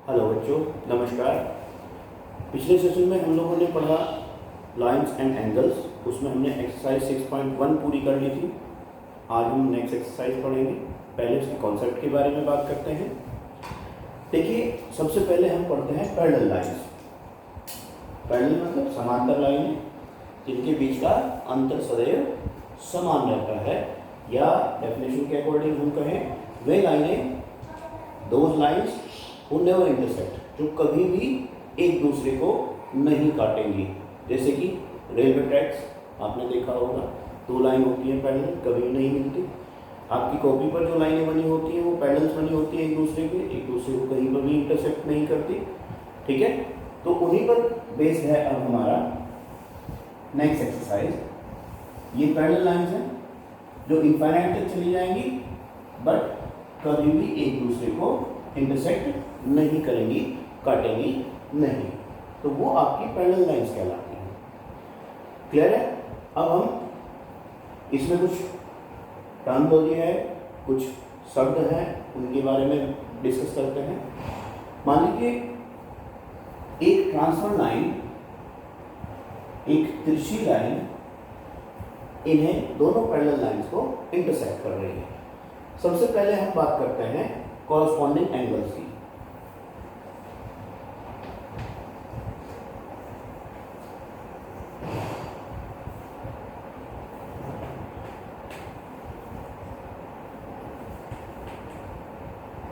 Hello बच्चों, नमस्कार। पिछले सेशन में हम लोगों ने पढ़ा लाइंस एंड एंगल्स। उसमें हमने एक्सरसाइज 6.1 पूरी कर ली थी। आज हम नेक्स्ट एक्सरसाइज पढ़ेंगे। पहले उसके कॉन्सेप्ट के बारे में बात करते हैं। देखिए, सबसे पहले हम पढ़ते हैं पैरेलल लाइंस। पैरेलल मतलब समांतर लाइनें जिनके बीच का अंतर सदैव समान रहता है, या डेफिनेशन के अकॉर्डिंग हम कहें वे लाइनें, दोज लाइंस वो नेवर इंटरसेक्ट, जो कभी भी एक दूसरे को नहीं काटेंगी। जैसे कि रेलवे ट्रैक्स आपने देखा होगा, दो लाइन होती है पैरेलल, कभी नहीं मिलती। आपकी कॉपी पर जो लाइनें बनी होती हैं वो पैरेलल्स बनी होती हैं, एक दूसरे को कहीं पर भी इंटरसेक्ट नहीं करती। ठीक है, तो उन्हीं पर बेस्ड है अब हमारा नेक्स्ट एक्सरसाइज। ये पैरेलल लाइंस हैं जो इनफाइनाइट तक चली जाएंगी, बट कभी भी एक दूसरे को इंटरसेक्ट नहीं करेंगी, काटेंगी नहीं। तो वो आपकी पैरेलल लाइंस कहलाती हैं। क्लियर है? अब हम इसमें कुछ टर्मिनोलॉजी है, कुछ शब्द हैं, उनके बारे में डिस्कस करते हैं। मान लीजिए एक ट्रांसफर लाइन, एक तिरछी लाइन, इन्हें दोनों पैरेलल लाइंस को इंटरसेक्ट कर रही है। सबसे पहले हम बात करते हैं कॉरस्पॉन्डिंग एंगल्स की।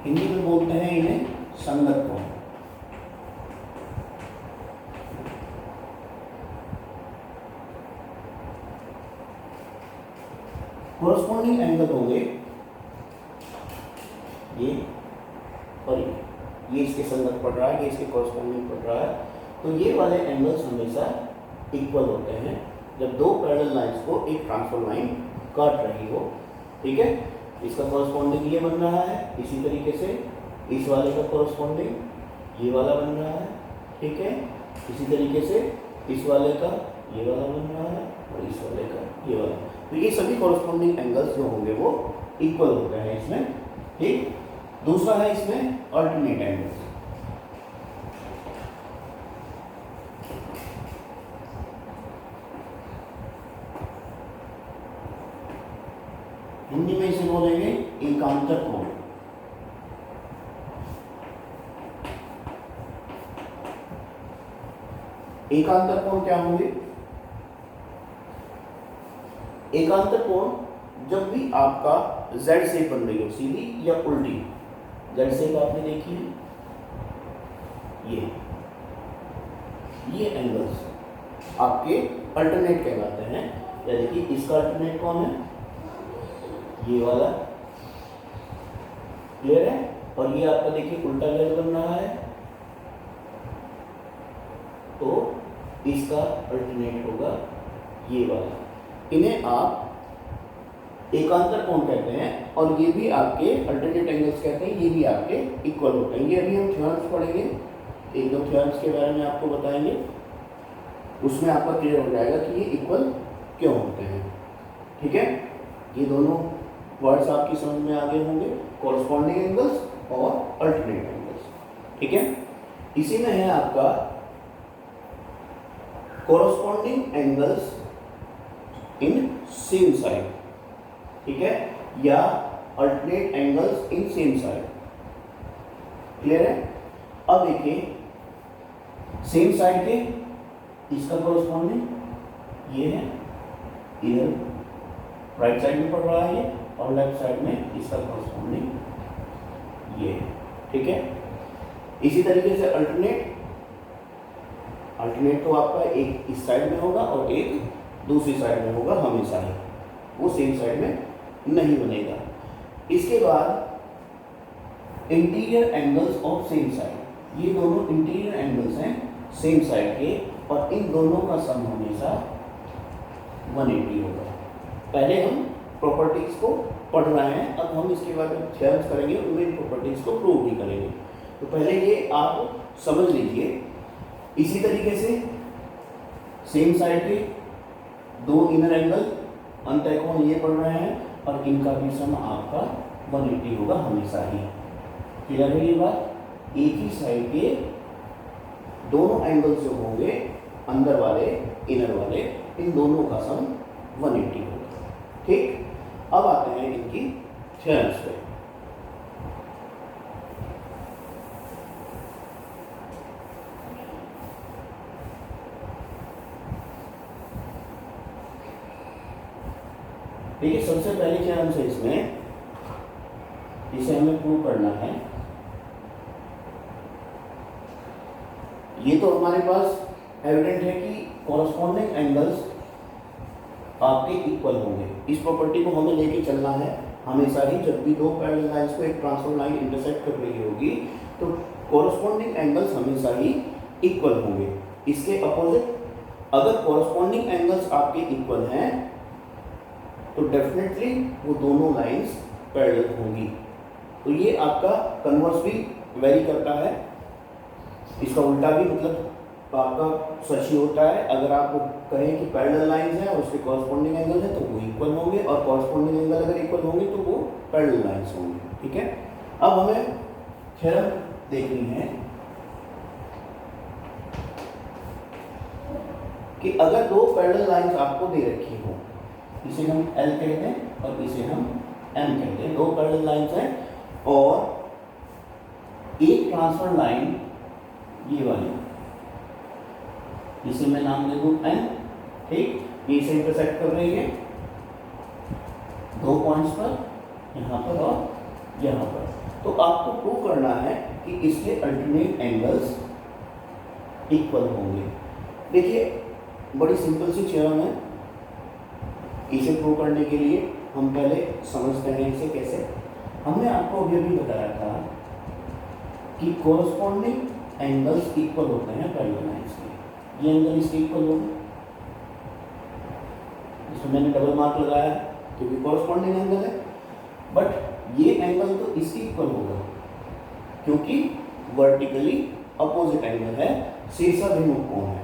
हिंदी में बोलते हैं इन्हें संगत कोण। कॉरस्पॉन्डिंग एंगल होंगे ये और ये इसके संगत पड़ रहा है, ये इसके कॉरस्पॉन्डिंग पड़ रहा है। तो ये वाले एंगल्स हमेशा इक्वल होते हैं जब दो पैरेलल लाइंस को एक ट्रांसफर लाइन काट रही हो। ठीक है, इसका कॉरस्पॉन्डिंग ये बन रहा है, इसी तरीके से इस वाले का कॉरस्पॉन्डिंग ये वाला बन रहा है। ठीक है, इसी तरीके से इस वाले का ये वाला बन रहा है और इस वाले का ये वाला। तो ये सभी कॉरस्पॉन्डिंग एंगल्स जो होंगे वो इक्वल होते हैं इसमें। ठीक, दूसरा है इसमें अल्टरनेट एंगल्स। हिंदी में इसे बोलेंगे एकांतर कोण। एकांतर कोण क्या होंगे? एकांतर कोण जब भी आपका जेड शेप बन रही हो, सीधी या उल्टी। जेड शेप आपने देखी है, ये एंगल्स आपके अल्टरनेट कहलाते हैं। यानी कि इसका अल्टरनेट कौन है? ये वाला। क्लियर है? और ये आपका देखिए उल्टा जेड बन रहा है, तो इसका अल्टरनेट होगा ये वाला। इन्हें आप एकांतर कोण कहते हैं, और ये भी आपके अल्टरनेट एंगल्स कहते हैं। ये भी आपके इक्वल होते हैं। ये अभी हम थ्योरम्स पढ़ेंगे, एक दो थ्योरम्स के बारे में आपको बताएंगे, उसमें आपका क्लियर हो जाएगा कि ये इक्वल क्यों होते हैं। ठीक है, ये दोनों वर्ड्स आपकी समझ में आ गए होंगे, कॉरस्पॉन्डिंग एंगल्स और अल्टरनेट एंगल्स। ठीक है, इसी में है आपका corresponding angles in same side. ठीक है, या alternate angles in same side. Clear है? अब देखिए सेम साइड के इसका कॉरस्पॉन्डिंग ये है, इधर राइट साइड में पड़ रहा है ये, और लेफ्ट साइड में इसका कॉरस्पॉन्डिंग ये है। ठीक है, इसी तरीके से अल्टरनेट तो आपका एक इस साइड में होगा और एक दूसरी साइड में होगा हमेशा ही, वो सेम साइड में नहीं बनेगा। इसके बाद interior angles of same side. ये दोनों इंटीरियर एंगल्स हैं सेम साइड के, और इन दोनों का सम हमेशा 180 होगा। पहले हम प्रॉपर्टीज को पढ़ रहे हैं, अब हम इसके बाद थ्योरम्स करेंगे, उनमें इन प्रॉपर्टीज को प्रूव भी करेंगे। तो पहले ये आप समझ लीजिए। इसी तरीके से सेम साइड के दो इनर एंगल अंतः कोण ये पड़ रहे हैं, और इनका भी सम आपका 180 होगा हमेशा ही। क्लियर है ये बात? एक ही साइड के दोनों एंगल्स जो होंगे, अंदर वाले इनर वाले, इन दोनों का सम 180 होगा। ठीक, अब आते हैं इनकी थ्योरम्स पे। देखिए, सबसे पहली थ्योरम है इसमें, इसे हमें प्रूव करना है। ये तो हमारे पास एविडेंट है कि कॉरस्पॉन्डिंग एंगल्स आपके इक्वल होंगे। इस प्रॉपर्टी को हमें लेके चलना है हमेशा ही। जब भी दो पैरेलल लाइंस को एक ट्रांसफॉर्म लाइन इंटरसेक्ट कर रही होगी तो कॉरस्पॉन्डिंग एंगल्स हमेशा ही इक्वल होंगे। इसके अपोजिट, अगर कॉरस्पॉन्डिंग एंगल्स आपके इक्वल हैं तो डेफिनेटली वो दोनों लाइंस पैरेलल होंगी। तो ये आपका कन्वर्स भी वेरी करता है, इसका उल्टा भी मतलब आपका सच ही होता है। अगर आप कहें कि पैरेलल लाइंस हैं और उसके कॉरस्पॉन्डिंग एंगल है तो वो इक्वल होंगे, और कॉरस्पॉन्डिंग एंगल अगर इक्वल होंगे तो वो पैरेलल लाइंस होंगे। ठीक है, अब हमें थ्योरम देखनी है कि अगर दो पैरेलल लाइंस आपको दे रखी हो, इसे हम L कहते हैं और इसे हम M कहते हैं, दो पैरेलल लाइंस हैं और एक ट्रांसफर लाइन ये वाली, इसे मैं नाम दे दूं N। ठीक, ये इसे इंटरसेक्ट कर रही है दो पॉइंट्स पर, यहाँ पर और यहाँ पर। तो आपको प्रूव करना है कि इसके अल्टरनेट एंगल्स इक्वल होंगे। देखिए, बड़ी सिंपल सी थ्योरम है। इसे प्रूव करने के लिए हम पहले समझते हैं इसे कैसे। हमने आपको अभी अभी बताया था कि कॉरस्पॉन्डिंग एंगल्स इक्वल होते हैं पैरेलल लाइंस के। ये एंगल इसके इक्वल होगा, इसमें मैंने डबल मार्क लगाया है क्योंकि कॉरस्पॉन्डिंग एंगल है। बट ये एंगल तो इसके इक्वल होगा क्योंकि वर्टिकली अपोजिट एंगल है, शीर्षाभिमुख कोण है।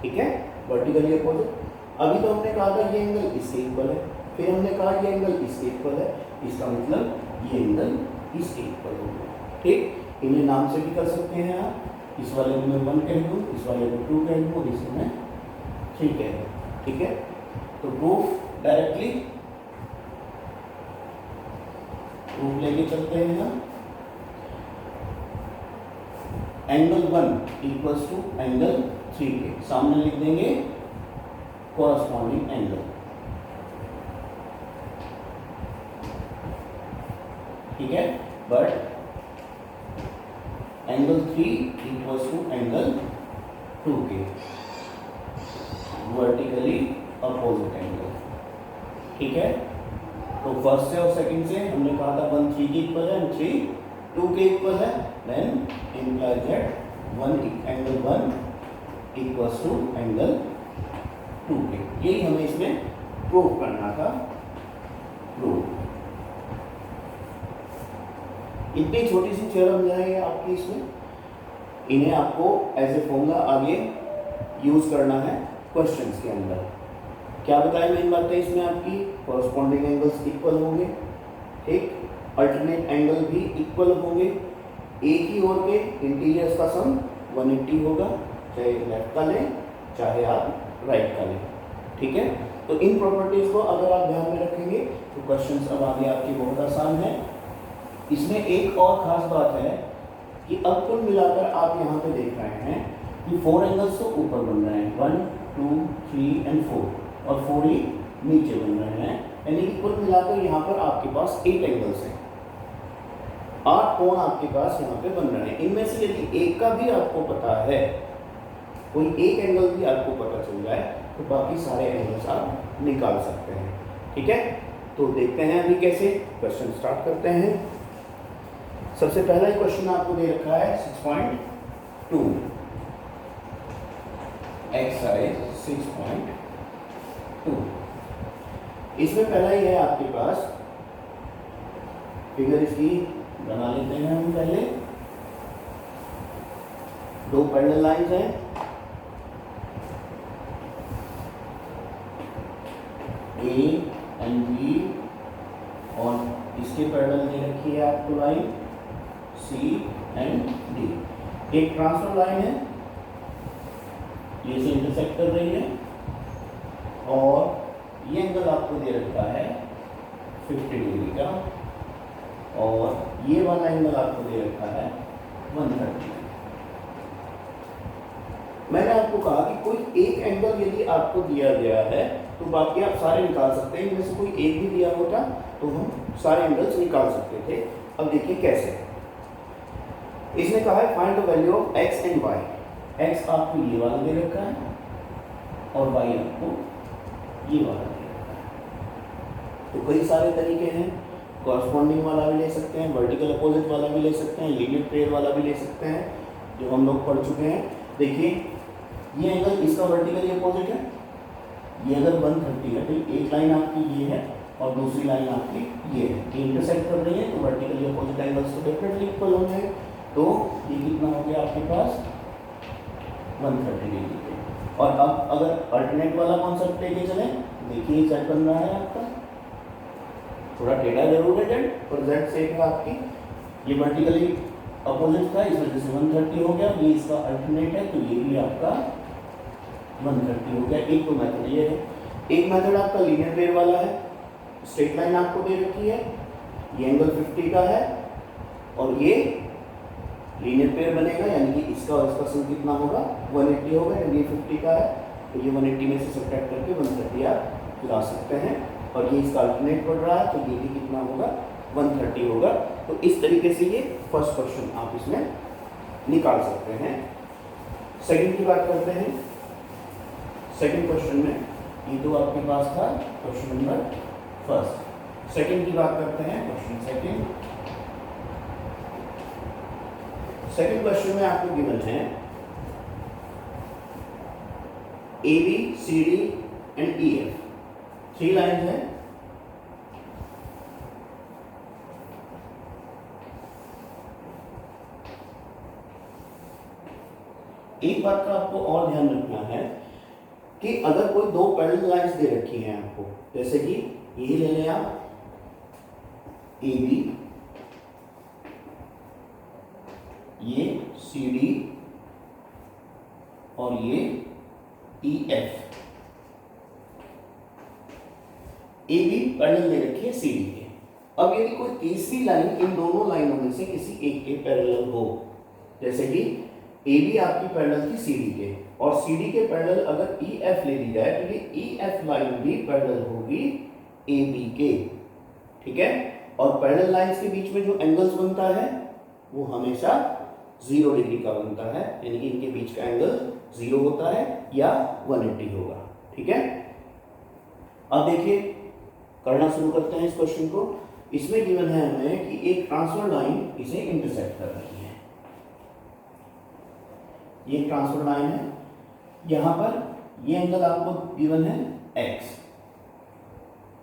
ठीक है, वर्टिकली अपोजिट। अभी तो हमने कहा था ये एंगल इसके इक्वल है, फिर हमने कहा ये एंगल इसके इक्वल है, इसका मतलब ये एंगल इसके इक्वल होगा। ठीक, इन्हें नाम से भी कर सकते हैं आप। इस वाले को मैं 1 कह दूँ, इस वाले को 2 कह दूँ और इसे मैं 3 कह दूँ। ठीक है, तो प्रूफ डायरेक्टली प्रूफ लेके चलते हैं हम। एंगल 1 इक्वल्स टू एंगल 3 के सामने लिख देंगे कॉरस्पॉन्डिंग एंगल। ठीक है, but angle 3 equals to angle 2 के वर्टिकली अपोजिट एंगल। ठीक है, तो फर्स्ट से और सेकंड से हमने कहा था 1 3 के इक्वल है, 3 2 के इक्वल है, then implies that angle 1 equals to angle 2 के। यही हमें इसमें प्रूव करना था। प्रूव इतनी छोटी सी थ्योरम है आपकी, इसमें इन्हें आपको एज ए फॉर्मूला आगे यूज करना है क्वेश्चंस के अंदर। क्या बताया मेन बातें इसमें आपकी, कॉरस्पॉन्डिंग एंगल्स इक्वल होंगे। ठीक, अल्टरनेट एंगल भी इक्वल होंगे। एक ही ओर के इंटीरियर्स का सम 180 होगा, चाहे लेफ्ट का लें चाहे आप राइट का लें। ठीक है, तो इन प्रॉपर्टीज को अगर आप ध्यान में रखेंगे तो क्वेश्चंस अब आगे आपकी बहुत आसान है। इसमें एक और खास बात है कि अब कुल मिलाकर आप यहाँ पे देख रहे हैं कि 4 एंगल्स तो ऊपर बन रहे हैं, 1 2 3 एंड 4, और 4 ही नीचे बन रहे हैं। यानी कि कुल मिलाकर यहाँ पर आपके पास 8 एंगल्स हैं, 8 कोण आपके पास यहाँ पे बन रहे हैं। इनमें से यदि एक का भी आपको पता है, कोई एक एंगल भी आपको पता चल जाए तो बाकी सारे एंगल्स आप निकाल सकते हैं। ठीक है, तो देखते हैं अभी कैसे। क्वेश्चन स्टार्ट करते हैं। सबसे पहला क्वेश्चन आपको दे रखा है 6.2, एक्सरसाइज 6.2। इसमें पहला ही है आपके पास, फिगर इसकी बना लेते हैं हम पहले। दो पैरेलल लाइंस हैं, ए एंड बी, और इसके पैरेलल दे रखी है आपको लाइन सी एंड डी। एक ट्रांसफर लाइन है, ये से इंटरसेक्ट कर रही है, और ये एंगल आपको दे रखा है 50 डिग्री का, और ये वाला एंगल आपको दे रखा है 130। मैंने आपको कहा कि कोई एक एंगल यदि आपको दिया गया है तो बाकी आप सारे निकाल सकते हैं, इनमें से कोई एक भी दिया होता तो हम सारे एंगल्स निकाल सकते थे। अब देखिए कैसे। इसने कहा है find the value of x and y. X आपको ये वाला दे रखा है और वाई आपको ये वाला दे रखा है। तो कई सारे तरीके हैं, कॉरस्पॉन्डिंग वाला भी ले सकते हैं, वर्टिकल अपोजिट वाला भी ले सकते हैं, लीनियर पेयर वाला भी ले सकते हैं, जो हम लोग पढ़ चुके हैं। देखिए ये एंगल इसका वर्टिकली अपोजिट है, ये अगर 130 है तो एक लाइन आपकी ये है और दूसरी लाइन आपकी ये है, ये इंटरसेक्ट कर रही है, तो वर्टिकली अपोजिट एंगल्स तो डेफिनेटली इक्वल होंगे। तो ये कितना हो गया आपके पास 130 डिग्री पे। और अब अगर अल्टरनेट वाला कॉन्सेप्ट लेके चले, देखिए z बन रहा है आपका, थोड़ा टेढ़ा जरूर है z, पर z सेक है आपकी, ये वर्टिकली अपोजिट था, इस वजह से 130 हो गया। ये इसका अल्टरनेट है तो ये भी आपका 130 हो गया। एक तो मेथड ये है। एक मेथड आपका लीनियर पेयर वाला है, स्ट्रेट लाइन आपको दे रखी है, ये एंगल 50 का है और ये लीनियर पेयर बनेगा, यानी कि इसका और इसका सम कितना होगा 180 होगा। ये 50 का है तो ये 180 में से सब्ट्रैक्ट करके 130 आप ला सकते हैं, और ये इसका अल्टरनेट बढ़ रहा है तो ये भी कितना होगा 130 होगा। तो इस तरीके से ये फर्स्ट क्वेश्चन आप इसमें निकाल सकते हैं। सेकंड की बात करते हैं। सेकंड क्वेश्चन में ये तो आपके पास था क्वेश्चन नंबर फर्स्ट। सेकंड की बात करते हैं, क्वेश्चन सेकंड। सेकंड क्वेश्चन में आपको गिवन है A B C D and E F, 3 line है। एक बात का आपको और ध्यान रखना है कि अगर कोई दो पैरेलल लाइंस दे रखी हैं आपको, जैसे कि ये ले लें आप ए बी, ये सी डी और ये E F. A B parallel दे रखी है सी डी के। अब यदि कोई तीसरी लाइन इन दोनों लाइनों में से किसी एक के पैरेलल हो, जैसे कि ए बी आपकी पैरेलल थी सी डी के, और सी डी के पैरेलल अगर ई एफ ले ली जाए तो ये ई एफ लाइन भी पैरेलल होगी ए बी के, ठीक है। और पैरेलल लाइंस के बीच में जो एंगल्स बनता है वो हमेशा 0 डिग्री का बनता है, यानी कि इनके बीच का एंगल 0 होता है या 180 होगा, ठीक है। अब देखिए करना शुरू करते हैं इस क्वेश्चन को। इसमें गिवन है हमें कि एक ट्रांसफर लाइन इसे इंटरसेक्ट कर रही है। ये ट्रांसफर लाइन है, यहां पर ये एंगल आपको गिवन है x,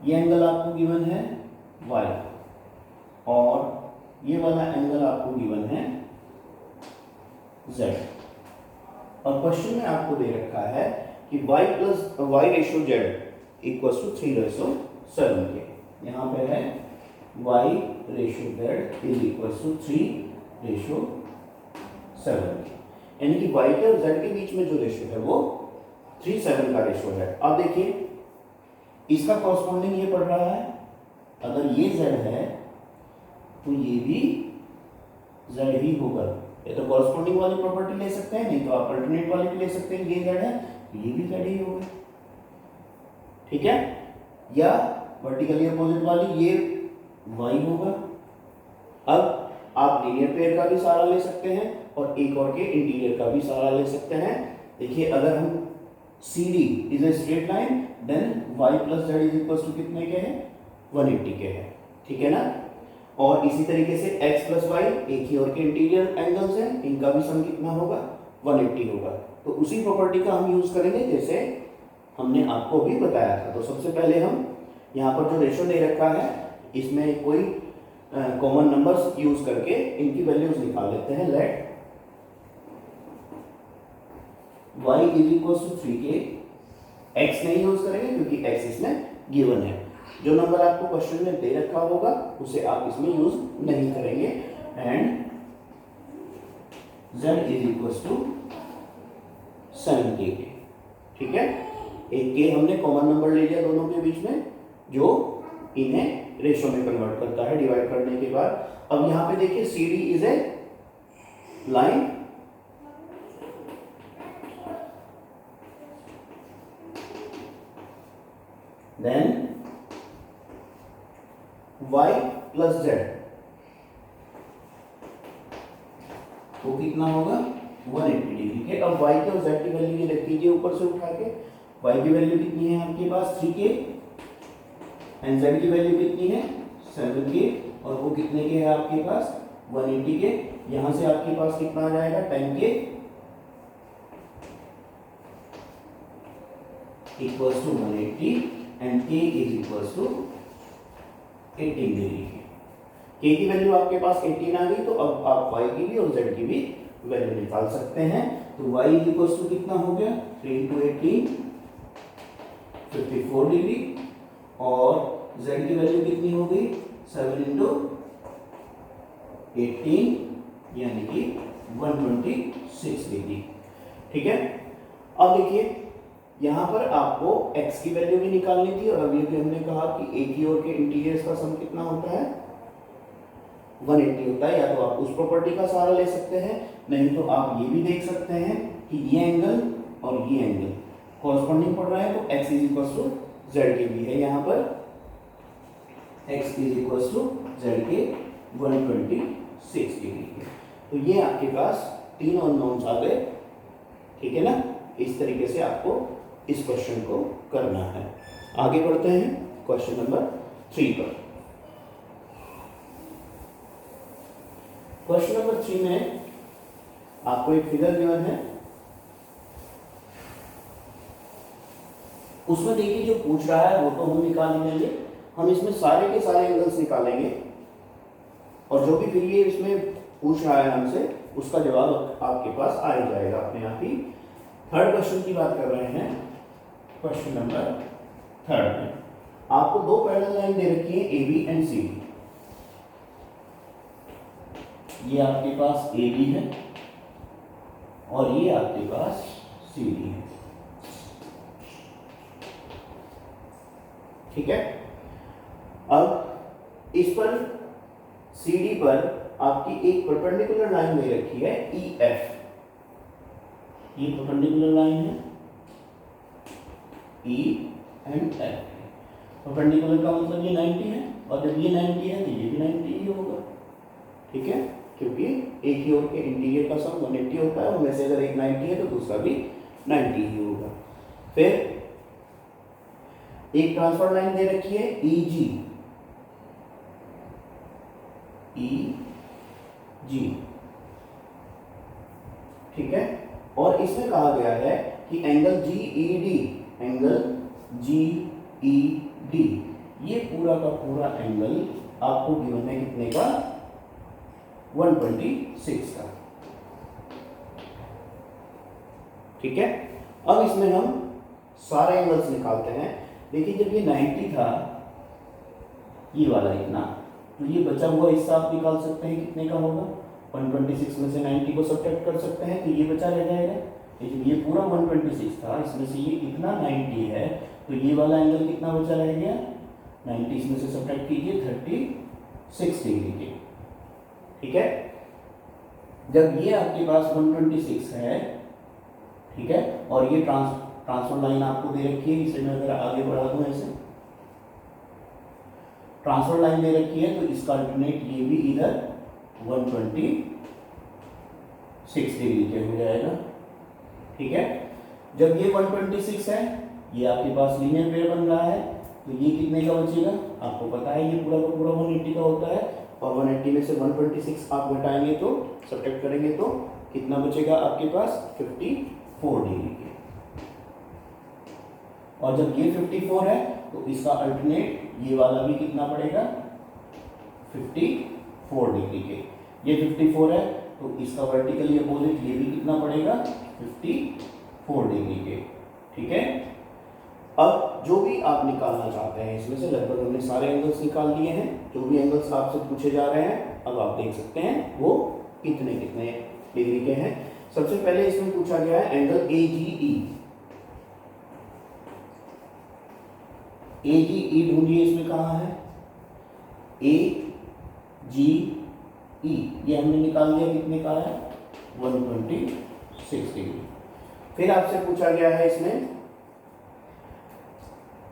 ये एंगल आपको गिवन है y, और ये वाला एंगल आपको गिवन है z। और क्वेश्चन में आपको दे रखा है कि y plus y ratio z equal to 3:7 के। यहाँ पे है y ratio z is equal to 3:7 के, यानी कि y के और z के बीच में जो रेशो है वो 3:7 का रेशो है। अब देखिए इसका कॉरस्पॉन्डिंग ये पड़ रहा है, अगर ये z है तो ये भी z ही होगा। ये तो कॉरस्पॉन्डिंग वाली प्रॉपर्टी ले सकते हैं, नहीं तो आप अल्टरनेट वाली भी ले सकते हैं। ये z है तो ये भी z ही होगा, ठीक है। या वर्टिकली अपोजिट वाली ये y होगा। अब आप लीनियर पेयर का भी सहारा ले सकते हैं और एक और के इंटीरियर का भी सहारा ले सकते हैं। देखिए अगर हम CD is a straight line then y plus z is equal to कितने के हैं 180 के हैं, ठीक है ना। और इसी तरीके से x प्लस y एक ही और के इंटीरियर एंगल्स हैं, इनका भी सम कितना होगा 180 होगा। तो उसी प्रॉपर्टी का हम यूज करेंगे जैसे हमने आपको भी बताया था। तो सबसे पहले हम यहाँ पर जो रेशो दे रखा है इसमें कोई कॉमन नंबर्स यूज करके इनकी वैल्यूज निकाल लेते हैं। Let y is equal to 3k, x नहीं यूज करेंगे क्योंकि x इसमें गिवन है। जो नंबर आपको क्वेश्चन में दे रखा होगा उसे आप इसमें यूज नहीं करेंगे। And z is equal to 7k। ठीक है, एक के हमने कॉमन नंबर ले लिया दोनों के बीच में, जो इन्हें रेशो में कन्वर्ट करता है डिवाइड करने के बाद। अब यहाँ पे देखिए C D is a line, then y plus z, वो कितना होगा 180 डिग्री के। अब y के और z की वैल्यू ये रख दीजिए ऊपर से उठा के। y की वैल्यू कितनी है आपके पास 3k एंड z की वैल्यू कितनी है 7k, और वो कितने के है आपके पास 180 के। यहां से आपके पास कितना आ जाएगा 10k equals to 180 and k is equals to 18 degree. k की वैल्यू आपके पास 18 आ गई, तो अब आप y की भी और z की भी वैल्यू निकाल सकते हैं। तो y इज इक्वल्स टू कितना हो गया 3 into 18 54 डिग्री, और z की वैल्यू कितनी हो गई 7 into 18 यानी कि 126 डिग्री। ठीक है, अब देखिए यहाँ पर आपको x की वैल्यू भी निकालनी थी, और अभी भी हमने कहा कि एक ही ओर के इंटीरियर्स का सम कितना होता है 180 होता है। या तो आप उस प्रॉपर्टी का सहारा ले सकते हैं, नहीं तो आप ये भी देख सकते हैं कि ये एंगल और ये एंगल कॉरस्पॉन्डिंग पड़ रहा है, तो x is equal to z के भी है यहाँ पर, x is equal to z के 126 डिग्री के। तो ये आपके पास तीन अननोन्स आ गए। ठीक है ना, इस तरीके से आपको इस क्वेश्चन को करना है। आगे बढ़ते हैं क्वेश्चन नंबर 3 पर। क्वेश्चन नंबर 3 में आपको एक फिगर गिवन है, उसमें देखिए जो पूछ रहा है वो तो हम निकाल लेंगे, हम इसमें सारे के सारे एंगल्स निकालेंगे, और जो भी फिर ये इसमें पूछ रहा है हमसे उसका जवाब आपके पास आ ही जाएगा अपने आप ही। थर्ड क्वेश्चन की बात कर रहे हैं, क्वेश्चन नंबर 3 में आपको दो पैरेलल लाइन दे रखी है A B and C D. ये आपके पास ए बी है और ये आपके पास सी डी है। ठीक है, अब इस पर सी डी पर आपकी एक परपेंडिकुलर लाइन दे रखी है ई एफ। ये परपेंडिकुलर लाइन है ई एंड एफ। परपेंडिकुलर का मतलब ये 90 है, और जब ये 90 है तो ये भी 90 ही होगा। ठीक है, क्योंकि एक ही ओर के इंटीरियर का सम 180 होता है, उनमें से अगर एक 90 है तो दूसरा भी 90 ही होगा। फिर एक ट्रांसफर लाइन दे रखी है ई जी, ई जी। ठीक है, और इसमें कहा गया है कि angle G E D, angle G E D, ये पूरा का पूरा एंगल आपको गिवन है कितने का 126 का। ठीक है, अब इसमें हम सारे एंगल्स निकालते हैं। देखिए जब ये 90 था, ये वाला इतना, तो ये बचा हुआ हिस्सा आप निकाल सकते हैं कितने का होगा 126 में से 90 को सब्ट्रैक्ट कर सकते हैं, तो ये बचा रह जाएगा। लेकिन ये पूरा 126 था, इसमें से ये इतना 90 है, तो ये वाला एंगल कितना बचा रह गया 90 इसमें से सब्ट्रैक्ट कीजिए 36 डिग्री के। ठीक है, जब ये आपके पास 126 है, ठीक है, और ये ट्रांसफर लाइन आपको दे रखी है, इसे मैं अगर आगे बढ़ा दूं ऐसे, ट्रांसफर लाइन दे रखी है, तो इसका अल्टरनेट ये भी इधर 126 डिग्री के हो जाएगा। ठीक है, जब ये 126 है, ये आपके पास लीनियर पेयर बन रहा है, तो ये कितने का बचेगा आपको पता है, ये पूरा का पूरा 180 का होता है, और 180 में से 126 आप घटाएंगे तो सब्ट्रैक्ट करेंगे तो कितना बचेगा आपके पास 54 डिग्री के। और जब ये 54 है तो इसका अल्टरनेट ये वाला भी कितना पड़ेगा 54 डिग्री के। ये 54 है तो इसका वर्टिकली अपोजिट ये भी कितना पड़ेगा 54 डिग्री के। ठीक है, अब जो भी आप निकालना चाहते हैं इसमें से लगभग हमने सारे एंगल्स निकाल लिए हैं। जो भी एंगल्स आपसे पूछे जा रहे हैं अब आप देख सकते हैं वो कितने कितने डिग्री के हैं। सबसे पहले इसमें पूछा गया है एंगल AGE। AGE ढूंढिए, इसमें कहाँ है? AGE ये हमने निकाल दिया, कितने का है? 126 डिग्री। फिर आपसे पूछा गया है इसमें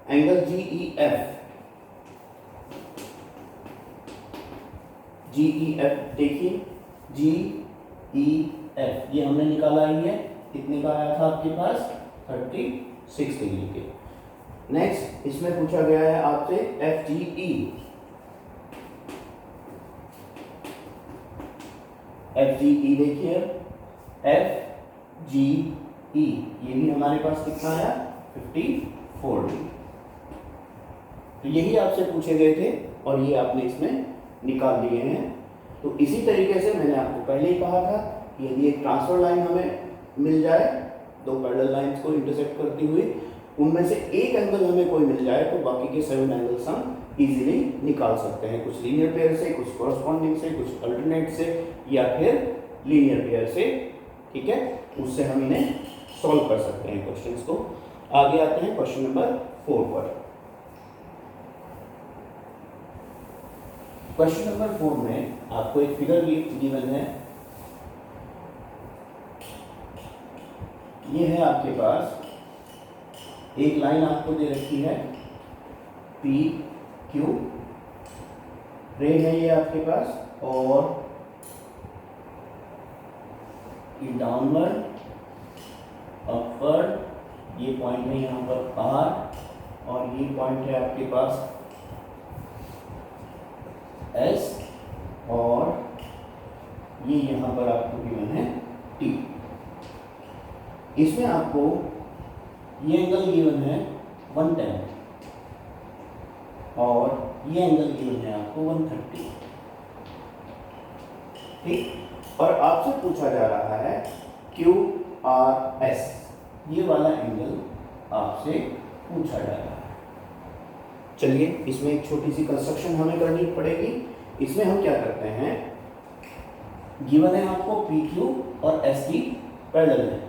एंगल GEF। GEF देखिए, GEF ये हमने निकाला ही है, कितने का आया था आपके पास? 36 डिग्री के। नेक्स्ट इसमें पूछा गया है आपसे FGE। FGE देखिए, FGE ये भी हमारे पास कितना आया? 54 डिग्री। तो यही आपसे पूछे गए थे और ये आपने इसमें निकाल लिए हैं। तो इसी तरीके से मैंने आपको पहले ही कहा था कि यदि एक ट्रांसफर लाइन हमें मिल जाए, दो पैरेलल लाइंस को इंटरसेक्ट करती हुई, उनमें से एक एंगल हमें कोई मिल जाए तो बाकी के 7 एंगल्स हम इजीली निकाल सकते हैं, कुछ लीनियर पेयर से, कुछ कॉरस्पॉन्डिंग से, कुछ अल्टरनेट से या फिर लीनियर पेयर से। ठीक है, उससे हम इन्हें सॉल्व कर सकते हैं क्वेश्चंस को। आगे आते हैं क्वेश्चन नंबर 4 पर। क्वेश्चन नंबर 4 में आपको एक फिगर गिवन है। ये है आपके पास एक लाइन आपको दे रखी है PQ, रे है ये आपके पास, और ये डाउनवर्ड, अपवर्ड, ये पॉइंट है यहाँ पर R, और ये पॉइंट है आपके पास S, और ये यहाँ पर आपको गिवन है T। इसमें आपको ये एंगल गिवन है 110 और ये एंगल गिवन है आपको 130। ठीक, और आपसे पूछा जा रहा है QRS, ये वाला एंगल आपसे पूछा जा रहा है। चलिए इसमें एक छोटी सी कंस्ट्रक्शन हमें करनी पड़ेगी। इसमें हम क्या करते हैं, गिवन है आपको PQ और ST पैरेलल है।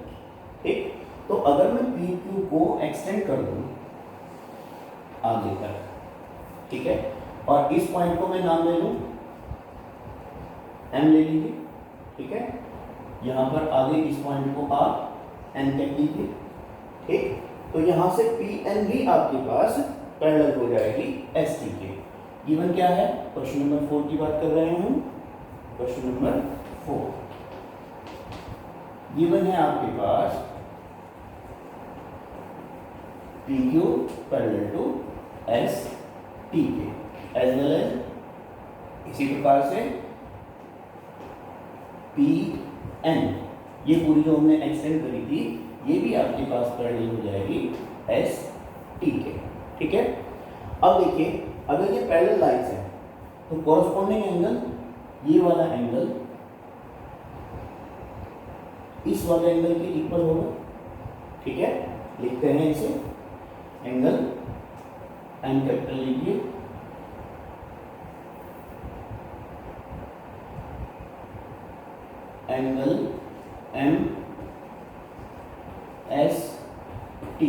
ठीक, तो अगर मैं PQ को एक्सटेंड कर दूं आगे तक, ठीक है, और इस पॉइंट को मैं नाम ले लूं M ले लीजिए। ठीक है, यहां पर आगे इस पॉइंट को आप N कह लीजिए। ठीक, तो यहां से PN भी आपके पास पैरेलल हो जाएगी ST के। गिवन क्या है? क्वेश्चन नंबर 4 की बात कर रहे हैं हम। क्वेश्चन नंबर 4 गिवन है आपके पास PQ पैरेलल टू ST के, एज वेल एज इसी प्रकार से PN, ये पूरी जो हमने एक्सटेंड करी थी, ये भी आपके पास पैरेलल हो जाएगी ST के। ठीक है, अब देखिए अगर ये पैरेलल लाइंस है तो कॉरस्पॉन्डिंग एंगल, ये वाला एंगल इस वाले एंगल के इक्वल होगा। ठीक है, लिखते हैं इसे, एंगल M कैपिटल लीजिए, एंगल MST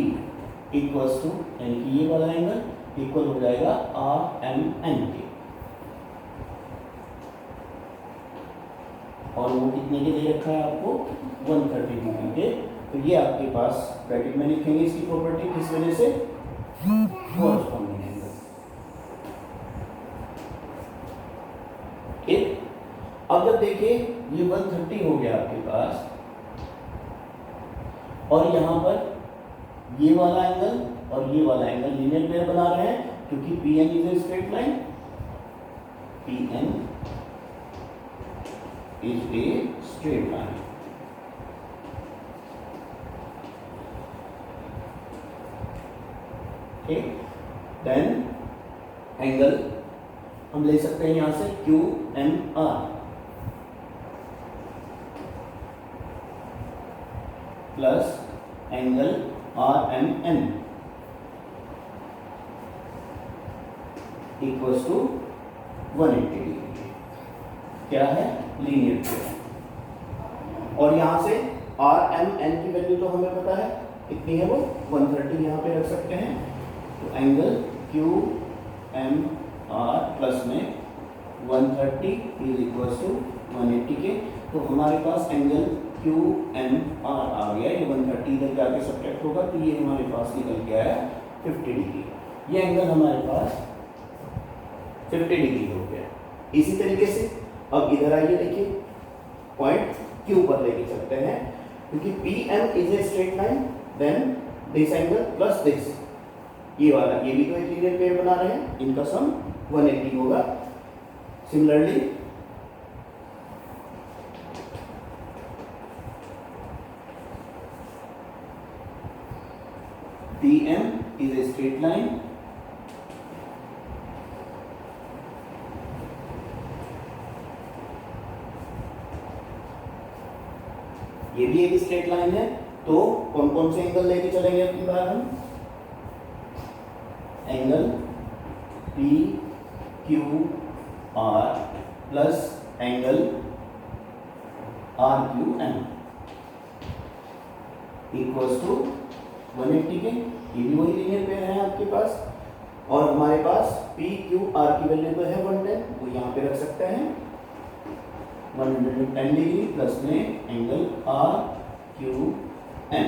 इक्वल्स टू, यानी कि ये वाला एंगल इक्वल हो जाएगा RMN के, और वो कितने के दे रखा है आपको? 130 डिग्री के। तो ये आपके पास ब्रैकेट में लिखेंगे इसकी प्रॉपर्टी, किस वजह से? Corresponding angle. ठीक, अब जब देखिए ये 130 हो गया आपके पास, और यहां पर ये वाला एंगल और ये वाला एंगल लीनियर पेयर बना रहे हैं, क्योंकि PN is a straight line, PN is a straight line. ठीक, देन एंगल हम ले सकते हैं यहां से QMR plus angle RMN equals to 180 degree. क्या है? Linear pair. और यहाँ से आर एम एन की वैल्यू तो हमें पता है कितनी है, वो 130 यहाँ पे रख सकते हैं। तो angle Q M R plus में 130 इज इक्वल टू 180 के। तो हमारे पास एंगल क्यू एम आर आ गया, ये 130 इधर जाके सब्ट्रैक्ट होगा तो ये हमारे पास निकल के आया 50 डिग्री। ये एंगल हमारे पास 50 डिग्री हो गया। इसी तरीके से अब इधर आइए, देखिए पॉइंट क्यू पर लेके चलते हैं, क्योंकि P M is a straight line, then this angle plus this, ये वाला, ये भी तो एक लीनियर पेयर बना रहे हैं, इनका सम 180 होगा। Similarly P M is a straight line, ये भी एक स्ट्रेट लाइन है। तो कौन कौन से एंगल लेके चलेंगे अपनी बार हम, angle P Q R plus angle R Q M equals to 180 के। ये भी वही लीनियर पेयर है आपके पास। और हमारे पास पी क्यू आर की वैल्यू तो है 110, तो यहाँ पे रख सकते हैं 110 डिग्री प्लस में angle R Q M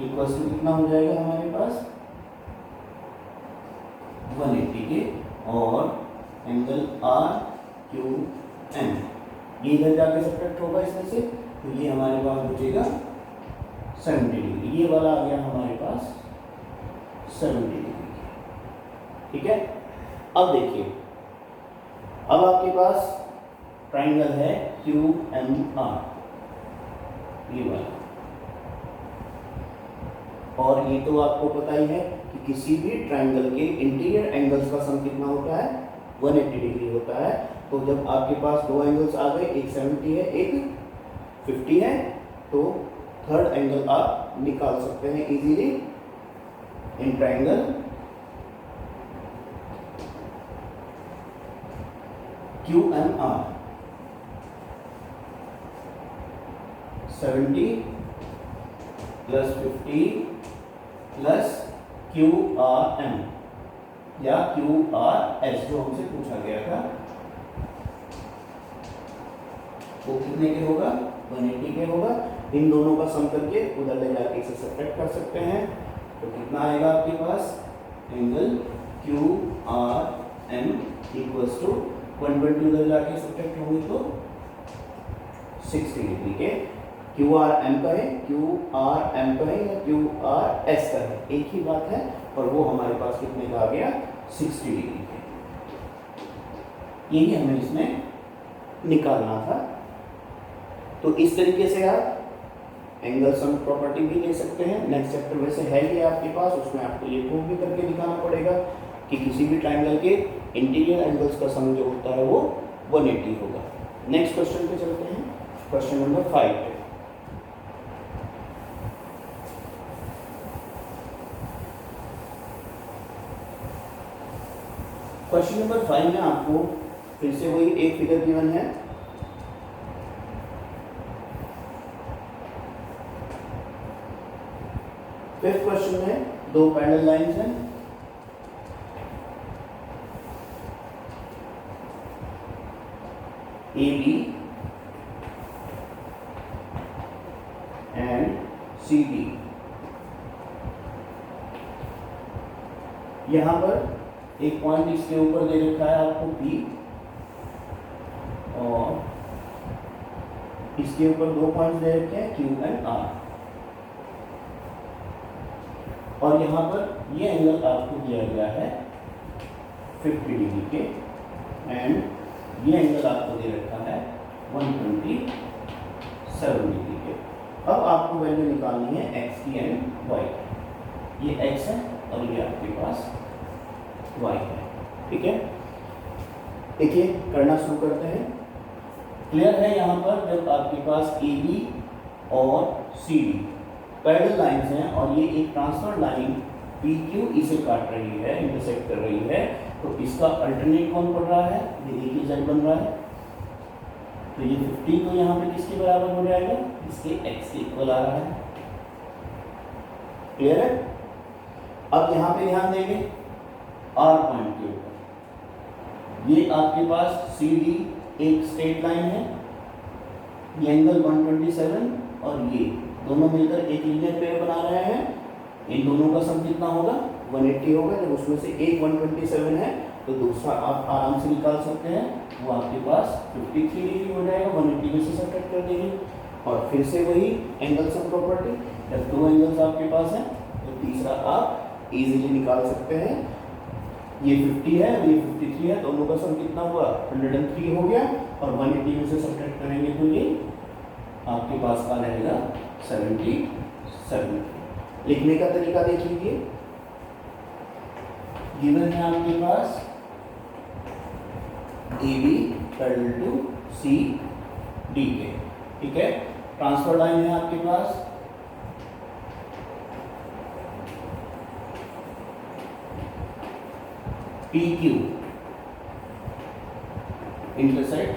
equals to कितना हो जाएगा हमारे पास 180 के। और एंगल आर क्यू एम ये इधर जाके सब्ट्रैक्ट होगा इसमें से, तो ये हमारे पास बचेगा 70 डिग्री। ये वाला आ गया हमारे पास 70 डिग्री। ठीक है, अब देखिए, अब आपके पास ट्राइंगल है क्यू एम आर, ये वाला, और ये तो आपको पता ही है कि किसी भी ट्राइंगल के इंटीरियर एंगल्स का सम कितना होता है, 180 डिग्री होता है। तो जब आपके पास दो एंगल्स आ गए, एक 70 है एक 50 है, तो थर्ड एंगल आप निकाल सकते हैं easily in triangle Q M R. 70 plus 50 plus Q R M या क्यू आर एस जो हमसे पूछा गया था, वो कितने के होगा, 180 के होगा। इन दोनों का सम करके उधर ले जाके इसे सब्ट्रैक्ट कर सकते हैं, तो कितना आएगा आपके पास, angle Q R M equals to 120 उधर जाके सब्ट्रैक्ट होंगे तो 60 डिग्री के। क्यू आर एम का है, क्यू आर एम का है या क्यू आर एस का है, एक ही बात है, और वो हमारे पास कितने का आ गया, 60 डिग्री के। यही हमें इसमें निकालना था। तो इस तरीके से आप एंगल सम प्रॉपर्टी भी ले सकते हैं। नेक्स्ट चैप्टर वैसे है ये आपके पास, उसमें आपको ये प्रूव भी करके दिखाना पड़ेगा कि किसी भी ट्राइंगल के इंटीरियर एंगल्स का सम जो होता है वो 180 होगा। नेक्स्ट क्वेश्चन पे चलते हैं, क्वेश्चन नंबर 5 पे। क्वेश्चन नंबर 5 में आपको फिर से वही एक फिगर गिवन है, फिफ्थ क्वेश्चन में दो पैरेलल लाइंस हैं, A B and C D. यहां पर एक पॉइंट इसके ऊपर दे रखा है आपको P, और इसके ऊपर दो पॉइंट्स दे रखे हैं Q एंड R, और यहाँ पर ये एंगल आपको दिया गया है 50 डिग्री के, एंड ये एंगल आपको दे रखा है 127 डिग्री के। अब आपको वैल्यू निकालनी है x की एंड y की। ये x है और ये आपके पास y है। ठीक है, देखिए करना शुरू करते हैं। क्लियर है, यहाँ पर जब आपके पास AB और CD पैरेलल लाइंस हैं और ये एक ट्रांसफर लाइन PQ इसे काट रही है, इंटरसेक्ट कर रही है, तो इसका अल्टरनेट कौन पड़ रहा है, ये देखिए Z बन रहा है, तो ये 15 तो यहाँ पे किसके बराबर हो जाएगा, इसके x के इक्वल आ रहा है। क्लियर है। अब यहाँ पे ध्यान देंगे R पॉइंट के ऊपर, ये आपके पास CD एक स्ट्रेट लाइन है, ये एंगल 127 और ये दोनों मिलकर एक लीनियर पेयर बना रहे हैं। इन दोनों का सम कितना होगा, 180 होगा। जब उसमें से एक 127 है तो दूसरा आप आराम से निकाल सकते हैं, वो आपके पास 53 डिग्री हो जाएगा। 180 में से सब्ट्रैक्ट कर देंगे और फिर से वही एंगल सम प्रॉपर्टी, जब दो एंगल्स आपके पास हैं तो तीसरा आप इजीली निकाल सकते हैं। ये 50 है, ये 53 है, दोनों का सम कितना हुआ, 103 हो गया और 180 में से सब्ट्रैक्ट करेंगे तो ये आपके पास आ रहेगा 77। लिखने का तरीका देख लीजिए, गिवन है आपके पास AB पैरेलल टू CD के, ठीक है। ट्रांसफर लाइन है आपके पास PQ intersect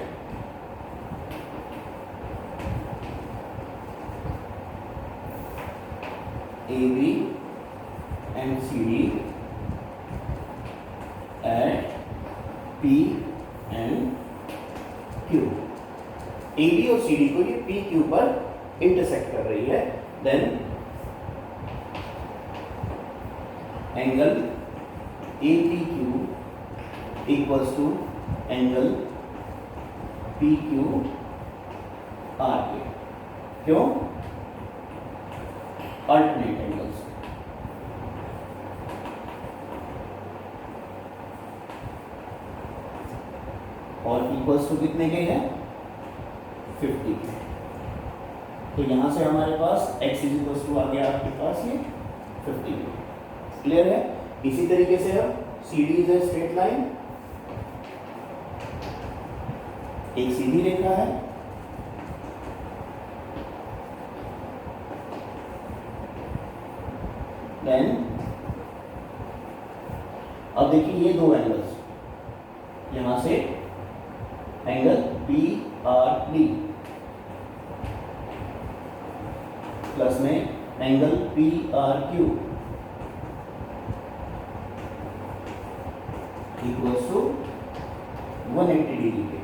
AB and CD at P and Q। AB और CD को ये PQ पर इंटरसेक्ट कर रही है, then angle APQ equals to angle PQRK। क्यों, अल्टरनेट एंगल्स। और इक्वल्स टू कितने के हैं, 50 के। तो यहां से हमारे पास x इक्वल्स टू आ गया आपके पास ये 50 के। क्लियर है। इसी तरीके से अब CD is a straight line, एक सीधी रेखा है, देन अब देखिए ये दो एंगल्स, यहां से एंगल PRD प्लस में angle PRQ equals to 180 degree के।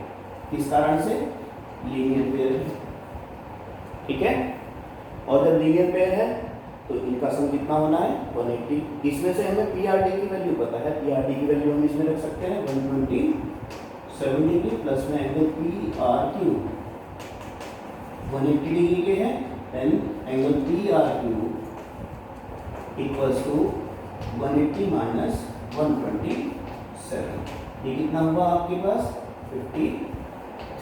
किस कारण से, लीनियर पेयर है, ठीक है। और जब लीनियर पेयर है तो इनका सम कितना होना है, 180। इसमें से हमें PRD की वैल्यू पता है, PRD की वैल्यू हम इसमें रख सकते हैं 127 डिग्री प्लस में एंगल PRQ 180 डिग्री के हैं, then angle PRQ equals to 180 minus 127। ये कितना हुआ आपके पास, 53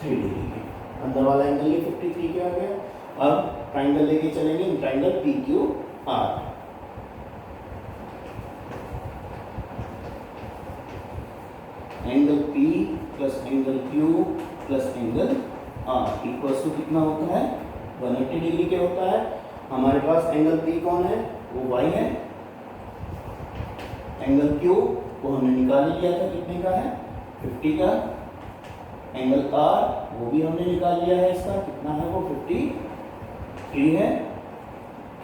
डिग्री के। अंदर वाला एंगल ये 53 के आ गया। अब ट्राइंगल लेके चलेंगे, triangle PQR। Angle P plus angle Q plus angle R equals to कितना होता है, 180 डिग्री के होता है। हमारे पास एंगल P कौन है, वो Y है। एंगल Q वो हमने निकाल लिया था, कितने का है, 50 का। एंगल R वो भी हमने निकाल लिया है, इसका कितना है, वो 53 है,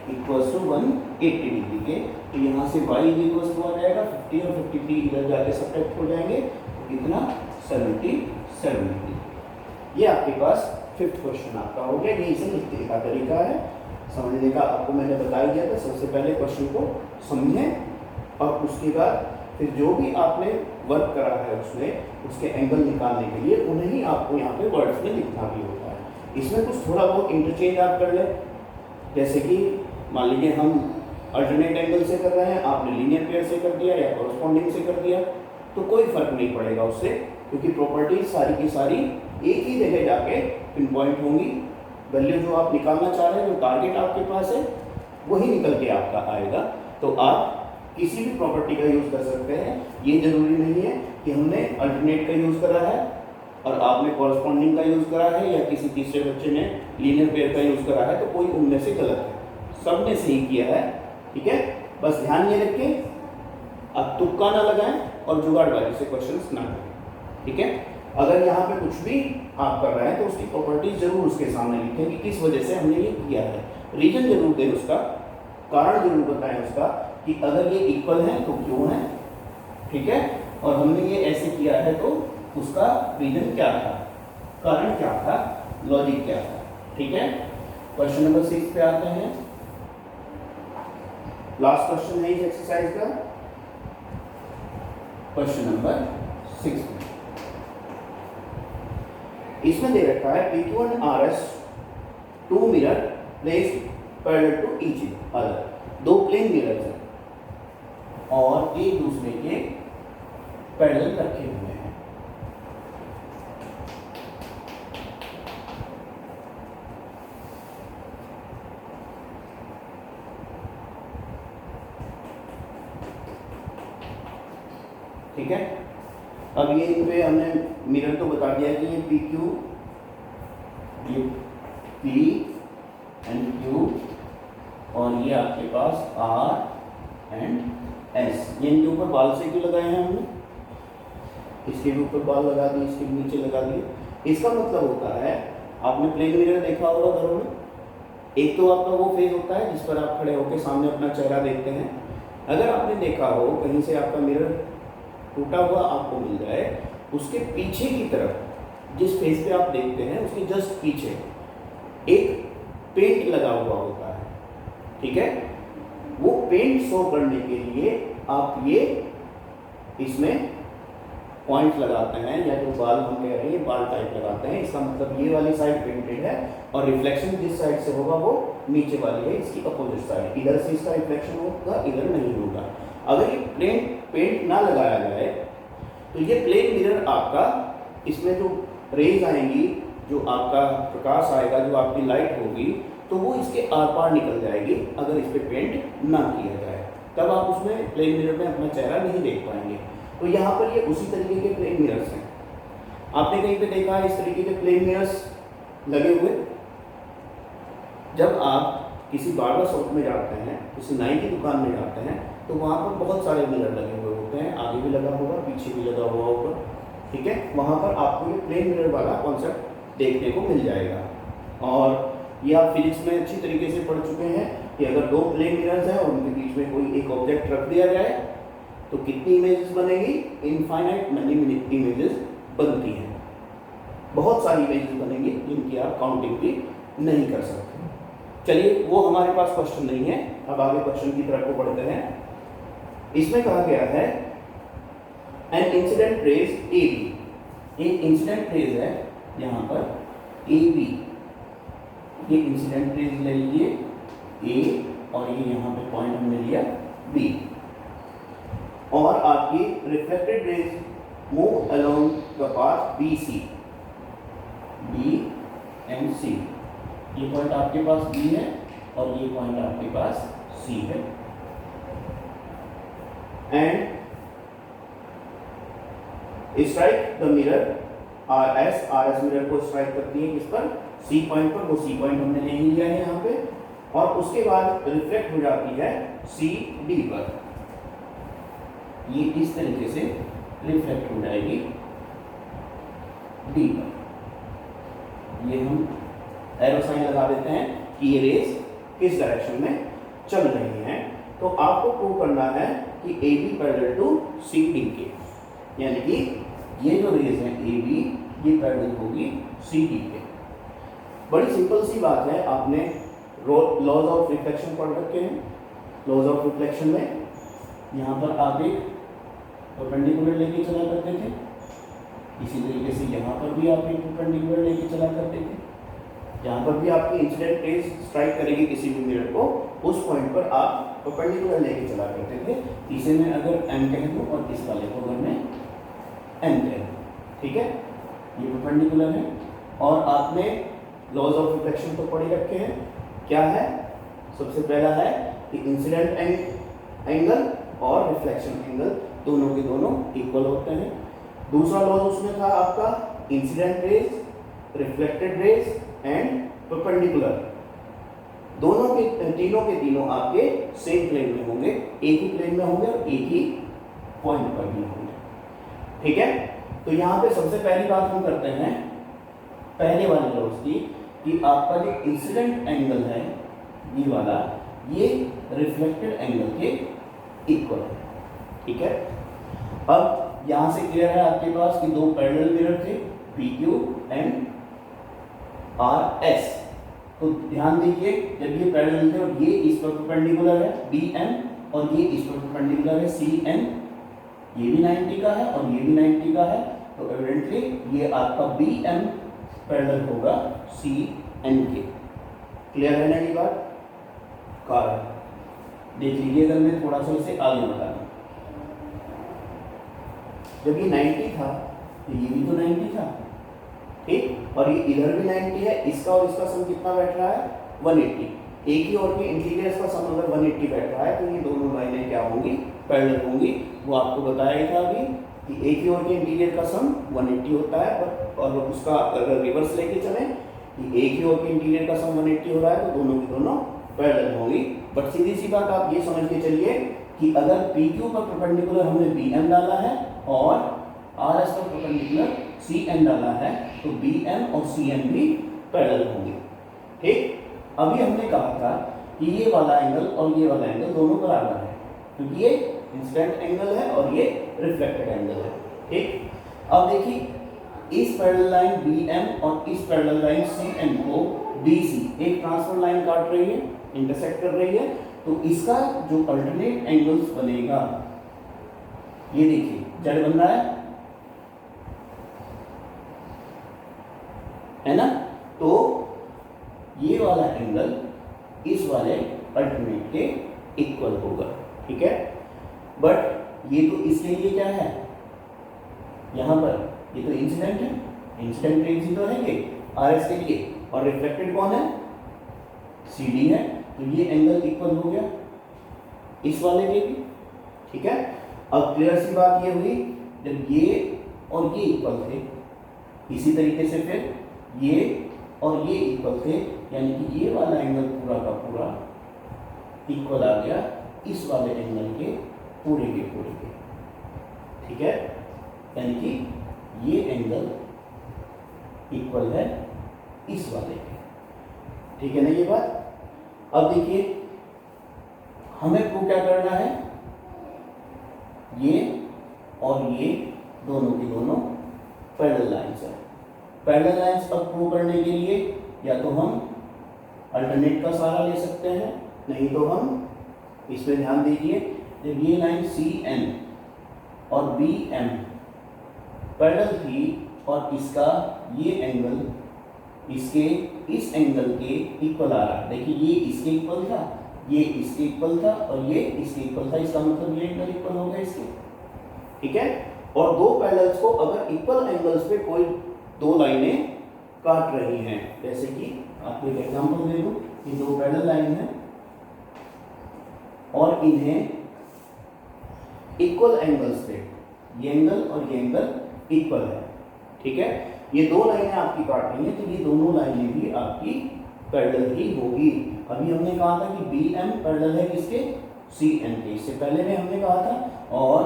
इक्वल्स टू 180 डिग्री के। तो यहाँ से y इक्वल्स टू आ जाएगा 50 और 53 इधर जाके सब्ट्रैक्ट हो जाएंगे, तो कितना, 77 डिग्री। ये आपके पास 5th क्वेश्चन आपका हो गया। ये इसे लिखने का तरीका है, समझने का आपको मैंने बता ही दिया था। सबसे पहले क्वेश्चन को समझें और उसके बाद फिर जो भी आपने वर्क करा है उसमें उसके एंगल निकालने के लिए उन्हें ही आपको यहाँ पे वर्ड्स में लिखना भी होता है। इसमें कुछ थोड़ा बहुत इंटरचेंज आप कर लें, जैसे कि मान लीजिए हम अल्टरनेट एंगल से कर रहे हैं, आपने लीनियर पेयर से कर दिया या कॉरस्पॉन्डिंग से कर दिया, तो कोई फर्क नहीं पड़ेगा उससे, क्योंकि प्रॉपर्टीज सारी की सारी एक ही जगह जाके पिन पॉइंट होंगी। वैल्यू जो आप निकालना चाह रहे हैं, जो टारगेट आपके पास है, वही निकल के आपका आएगा। तो आप किसी भी प्रॉपर्टी का यूज़ कर सकते हैं। ये जरूरी नहीं है कि हमने अल्टरनेट का यूज़ करा है और आपने कॉरस्पॉन्डिंग का यूज़ करा है या किसी तीसरे बच्चे ने लीनियर पेयर का यूज़ करा है, तो कोई उनमें से गलत है, सब ने सही किया है, ठीक है। बस ध्यान ये रखें, अब तुक्का ना लगाएं और जुगाड़बाजी से क्वेश्चंस ना करें, ठीक है। अगर यहाँ पे कुछ भी आप कर रहे हैं तो उसकी प्रॉपर्टीज जरूर उसके सामने लिखें कि किस वजह से हमने ये किया है, रीजन जरूर दें उसका, कारण जरूर बताएं उसका कि अगर ये इक्वल है तो क्यों है, ठीक है, और हमने ये ऐसे किया है तो उसका रीजन क्या था, कारण क्या था, लॉजिक क्या था, ठीक है। क्वेश्चन नंबर 6 पे आते हैं। लास्ट क्वेश्चन है इस एक्सरसाइज का, क्वेश्चन नंबर 6। इसमें दे रखा है PQ and RS two mirror placed parallel to each other, दो प्लेन मिरर्स हैं और एक दूसरे के पैरेलल रखे हुए हैं। ठीक है, अब ये इन पे हमने मिरर तो बता दिया कि ये PQ, ये P एंड Q और ये आपके पास R एंड S। ये इनके ऊपर बाल से क्यों लगाए हैं हमने, इसके भी ऊपर बाल लगा दिए, इसके भी नीचे लगा दिए। इसका मतलब होता है, आपने प्लेन मिरर देखा होगा घरों में, एक तो आपका वो फेज होता है जिस पर आप खड़े होकर सामने अपना चेहरा देखते हैं। अगर आपने देखा हो कहीं से आपका मिरर टूटा हुआ आपको मिल जाए, उसके पीछे की तरफ जिस फेस पे आप देखते हैं उसके जस्ट पीछे एक पेंट लगा हुआ होता है, ठीक है। वो पेंट शो करने के लिए आप ये इसमें पॉइंट लगाते हैं, या जो बाल हम कह रहे हैं बाल टाइप लगाते हैं। इसका मतलब ये वाली साइड पेंटेड है और रिफ्लेक्शन जिस साइड से होगा वो नीचे वाली है, इसकी अपोजिट साइड, इधर से इसका रिफ्लेक्शन होगा, इधर नहीं होगा। अगर ये प्लेन पेंट ना लगाया जाए तो ये प्लेन मिरर आपका, इसमें जो रेज आएंगी, जो आपका प्रकाश आएगा, जो आपकी लाइट होगी, तो वो इसके आर पार निकल जाएगी अगर इस पर पेंट ना किया जाए, तब आप उसमें प्लेन मिरर में अपना चेहरा नहीं देख पाएंगे। तो यहाँ पर ये उसी तरीके के प्लेन मिरर्स हैं। आपने कहीं पे देखा है इस तरीके के प्लेन मिरर्स लगे हुए? जब आप किसी बार्बर शॉप में जाते हैं, किसी नाई की दुकान में जाते हैं, तो वहाँ पर बहुत सारे मिरर लगे हुए होते हैं, आगे भी लगा होगा, पीछे भी लगा हुआ होगा, ठीक है। वहाँ पर आपको ये प्लेन मिरर वाला कॉन्सेप्ट देखने को मिल जाएगा। और ये आप फिजिक्स में अच्छी तरीके से पढ़ चुके हैं कि अगर दो प्लेन मिरर्स हैं और उनके बीच में कोई एक ऑब्जेक्ट रख दिया जाए तो कितनी इमेजेस बनेगी? इनफाइनाइट मैनी इमेजेस बनती हैं, बहुत सारी इमेजेस बनेंगी जिनकी आप काउंटिंग भी नहीं कर सकते। चलिए, वो हमारे पास क्वेश्चन नहीं है, अब आगे क्वेश्चन की तरफ को पढ़ते हैं। इसमें कहा गया है एन इंसिडेंट रेज AB, एक इंसिडेंट रेज है यहाँ पर AB, ये इंसिडेंट रेज ले लीजिए A और ये यहाँ पे पॉइंट हमने लिया B, और आपकी reflected raise move along the path BC, B and C। ये पॉइंट आपके पास B है और ये पॉइंट आपके पास C है। And strike the mirror RS mirror को स्ट्राइक करती है किस पर? C पॉइंट पर। वो C पॉइंट हमने ले लिया है यहाँ पे, और उसके बाद रिफ्लेक्ट हो जाती है CD पर। ये इस तरीके से रिफ्लेक्ट हो जाएगी D पर। ये हम एरो साइन लगा देते हैं कि ये रेस किस डायरेक्शन में चल रही हैं। तो आपको प्रूव करना है कि AB पैरेलल टू CD के, यानी कि ये जो रेस है AB ये पैरेलल होगी CD के। बड़ी सिंपल सी बात है, आपने लॉज ऑफ रिफ्लेक्शन पढ़ रखे हैं। लॉज ऑफ रिफ्लेक्शन में यहाँ पर आप एक परपेंडिकुलर लेके चला करते थे, इसी तरीके से यहाँ पर भी आप एक परपेंडिकुलर लेके चला करते थे। यहाँ पर भी आपकी इंसिडेंट रेज स्ट्राइक करेगी किसी भी मिरर को, उस पॉइंट पर आप परपेंडिकुलर लेके चला करते थे। इसे मैं अगर M कह दूँ और इस वाले को अगर मैं N कह दूँ, ठीक है, ये परपेंडिकुलर है। और आपने लॉज ऑफ रिफ्लेक्शन तो पढ़ रखे हैं। क्या है? सबसे पहला है कि इंसिडेंट एंगल और रिफ्लेक्शन एंगल दोनों के दोनों इक्वल होते हैं। दूसरा लॉज उसमें था आपका incident raise, reflected raise and perpendicular, दोनों के तीनों आपके सेम प्लेन में होंगे, एक ही प्लेन में होंगे और एक ही पॉइंट पर भी होंगे, ठीक है। तो यहाँ पे सबसे पहली बात हम करते हैं पहले वाले लॉज की कि आपका जो इंसिडेंट एंगल है ये वाला, ये रिफ्लेक्टेड एंगल के इक्वल है। ठीक है, अब यहाँ से क्लियर है आपके पास कि दो पैरेलल मिरर थे PQ एंड RS। तो ध्यान दीजिए जब ये पैरेलल थे और ये इस पर परपेंडिकुलर है BM और ये इस पर परपेंडिकुलर है CN, ये भी 90 का है और ये भी 90 का है, तो एविडेंटली ये आपका BM पैरेलल होगा CN के। क्लियर है ना ये बात? कारण देख लीजिए, अगर मैं थोड़ा सा इसे आगे बढ़ा दूं, जब ये 90 था तो ये भी तो 90 था, ठीक, और ये इधर भी 90 है, इसका और इसका सम कितना बैठ रहा है 180। एक ही और के इंटीरियर्स का सम अगर 180 बैठ रहा है तो ये दोनों लाइनें क्या होंगी, पैरेलल होंगी। वो आपको बताया ही था अभी कि एक ही और के इंटीरियर का सम 180 होता है, और उसका अगर रिवर्स लेके चलें कि एक ही और के इंटीरियर का सम 180 हो रहा है तो दोनों की दोनों पैरेलल होंगी। बट सीधी सी बात आप ये समझ के चलिए कि अगर PQ पर परपेंडिकुलर हमने BM डाला है और RS पर परपेंडिकुलर CN डाला है तो BM और CN भी पैरेलल होंगे। ठीक, अभी हमने कहा था कि ये वाला एंगल और ये वाला एंगल दोनों बराबर है क्योंकि ये इंसिडेंट एंगल है और ये रिफ्लेक्टेड एंगल है। ठीक, अब देखिए इस पैरेलल लाइन BM और इस पैरेलल लाइन CN को BC एक ट्रांसफर लाइन काट रही है, इंटरसेक्ट कर रही है, तो इसका जो अल्टरनेट एंगल्स बनेगा ये देखिए जेड बन रहा है ना, तो ये वाला एंगल इस वाले अल्टरनेट के इक्वल होगा। ठीक है, बट ये तो इसके लिए क्या है, यहाँ पर ये तो इंसिडेंट है, इंसिडेंट रेज ही तो है ये RS के लिए, और रिफ्लेक्टेड कौन है, CD है, तो ये एंगल इक्वल हो गया इस वाले के भी। ठीक है, अब क्लियर सी बात ये हुई जब ये और ये इक्वल थे, इसी तरीके से फिर ये और ये इक्वल थे, यानी कि ये वाला एंगल पूरा का पूरा इक्वल आ गया इस वाले एंगल के पूरे के पूरे के। ठीक है, यानी कि ये एंगल इक्वल है इस वाले के। ठीक है ना ये बात? अब देखिए हमें प्रूव क्या करना है, ये और ये दोनों की दोनों पैरेलल लाइंस है। पैरेलल लाइंस अब प्रूव करने के लिए या तो हम अल्टरनेट का सहारा ले सकते हैं, नहीं तो हम इसमें ध्यान दीजिए जब ये लाइन CN और BM पैरेलल थी और इसका ये एंगल इसके इस एंगल के इक्वल आ रहा है, देखिए ये इसके इक्वल था, ये इसके इक्वल था और ये इसके इक्वल था, इसका मतलब ये एंगल इक्वल हो गया इसके। ठीक है, और दो पैरेलल्स को अगर इक्वल एंगल्स पे कोई दो लाइनें काट रही हैं, जैसे कि आपको एक एग्जांपल दे दूं, ये दो पैरेलल लाइन है और इन्हें इक्वल एंगल्स पे ये एंगल और ये एंगल इक्वल है। ठीक है, ये दो लाइनें आपकी काट रही हैं तो ये दोनों लाइनें भी आपकी पैरेलल ही होगी। अभी हमने कहा था कि BM पैरेलल है किसके, CN के, इससे पहले में हमने कहा था, और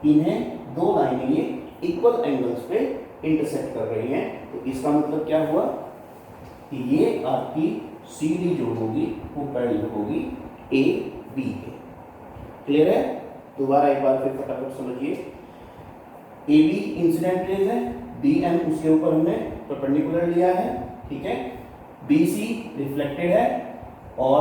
इन्हें दो लाइनें ये इक्वल एंगल्स पे इंटरसेक्ट कर रही हैं, तो इसका मतलब क्या हुआ कि ये आपकी CD जो होगी वो पैरेलल होगी AB के। क्लियर है? दोबारा एक बार फिर फटाफट समझिए, AB इंसिडेंट रेज है, BM उसके ऊपर हमने परपेंडिकुलर लिया है। ठीक है, BC रिफ्लेक्टेड है और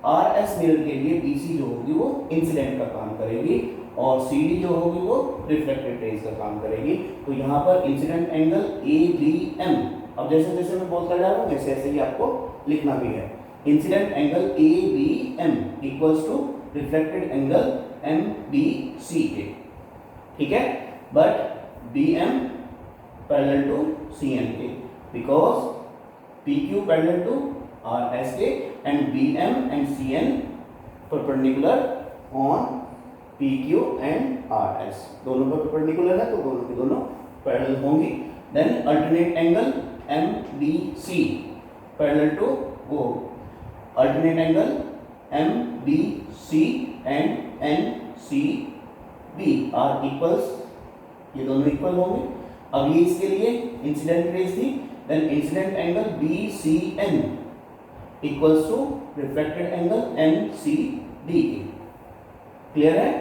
RS मिरर के लिए BC जो होगी वो इंसिडेंट का काम करेगी और CD जो होगी वो रिफ्लेक्टेड रेज का काम करेगी। तो यहाँ पर इंसिडेंट एंगल ABM, अब जैसे जैसे मैं बोलता जा रहा हूँ वैसे ऐसे ही आपको लिखना भी है, incident angle ABM equals to reflected angle MBC के। ठीक है, but BM parallel to CN के, because PQ parallel to RS के and BM and CN perpendicular on PQ and RS, दोनों पर परपेंडिकुलर है तो दोनों की दोनों पैरेलल होंगी। Then alternate angle MBC parallel to वो alternate angle MBC and NCB are equals ये दोनों इक्वल होंगे। अब ये इसके लिए इंसिडेंट रेज थी, then incident angle BCN equals to reflected angle MCD। Clear है?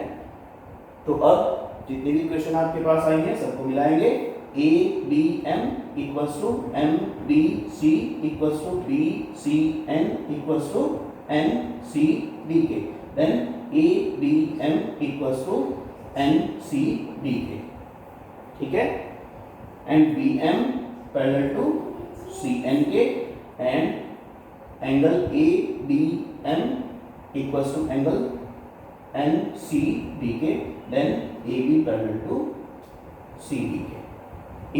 तो अब जितने भी क्वेश्चन आपके पास आएंगे सबको मिलाएंगे। ABM equals to MBC equals to BCN equals to MCD। Then ABM equals to NCD। ठीक है? And BM parallel to CN and angle ABM equals to angle NCD then AB parallel to CD।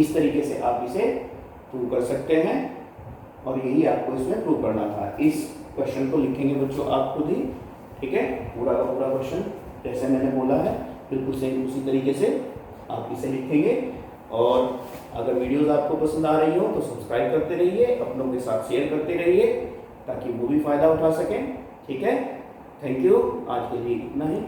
इस तरीके से आप इसे prove कर सकते हैं और यही आपको इसमें प्रूव करना था। इस क्वेश्चन को लिखेंगे बच्चों आप खुद ही, ठीक है? पूरा का पूरा क्वेश्चन जैसे मैंने बोला है बिल्कुल सेम उसी तरीके से आप इसे लिखेंगे। और अगर वीडियोस आपको पसंद आ रही हो तो सब्सक्राइब करते रहिए, अपनों के साथ शेयर करते रहिए ताकि वो भी फ़ायदा उठा सकें। ठीक है? Thank you. आज के लिए इतना ही।